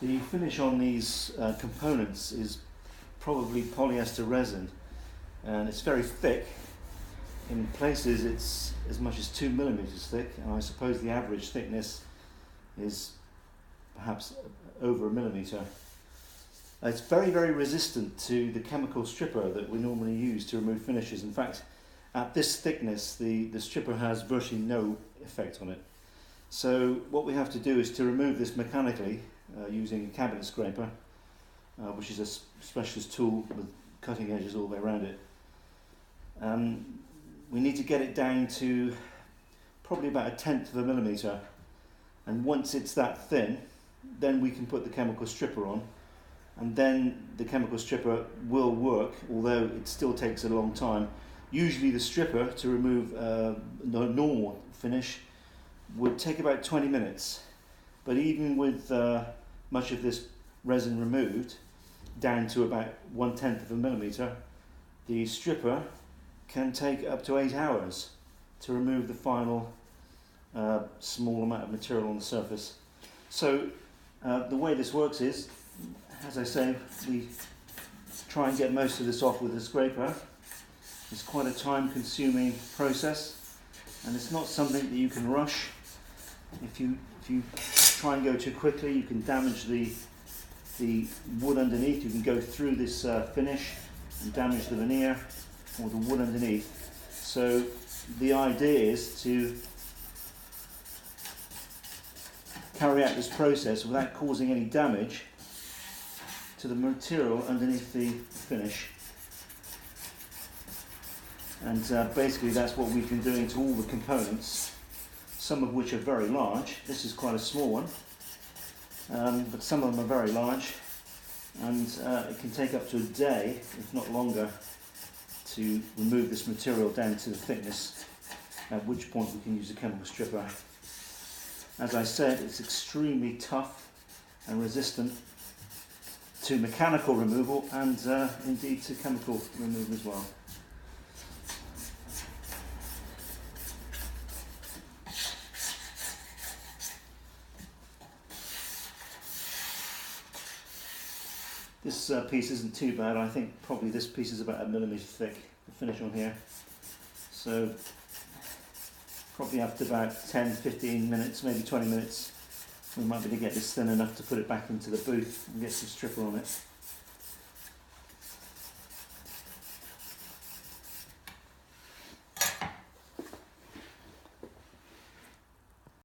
The finish on these components is probably polyester resin, and it's very thick. In places it's as much as 2 millimeters thick, and I suppose the average thickness is perhaps over a millimeter. It's very, very resistant to the chemical stripper that we normally use to remove finishes. In fact, at this thickness, the stripper has virtually no effect on it. So what we have to do is to remove this mechanically using a cabinet scraper, which is a specialist tool with cutting edges all the way around it. We need to get it down to probably about 1/10 of a millimeter, and once it's that thin, then we can put the chemical stripper on, and then the chemical stripper will work, although it still takes a long time. Usually the stripper to remove a normal finish would take about 20 minutes, but even with much of this resin removed down to about 1/10 of a millimeter, the stripper can take up to 8 hours to remove the final small amount of material on the surface. So the way this works is, as I say, we try and get most of this off with a scraper. It's quite a time-consuming process, and it's not something that you can rush. If you try and go too quickly, you can damage the wood underneath. You can go through this finish and damage the veneer or the wood underneath. So the idea is to carry out this process without causing any damage to the material underneath the finish. And basically that's what we've been doing to all the components, some of which are very large. This is quite a small one, but some of them are very large, and it can take up to a day, if not longer, to remove this material down to the thickness, at which point we can use a chemical stripper. As I said, it's extremely tough and resistant to mechanical removal and indeed to chemical removal as well. This piece isn't too bad. I think probably this piece is about 1 millimeter thick, the finish on here. So probably after about 10, 15 minutes, maybe 20 minutes, we might be able to get this thin enough to put it back into the booth and get some stripper on it.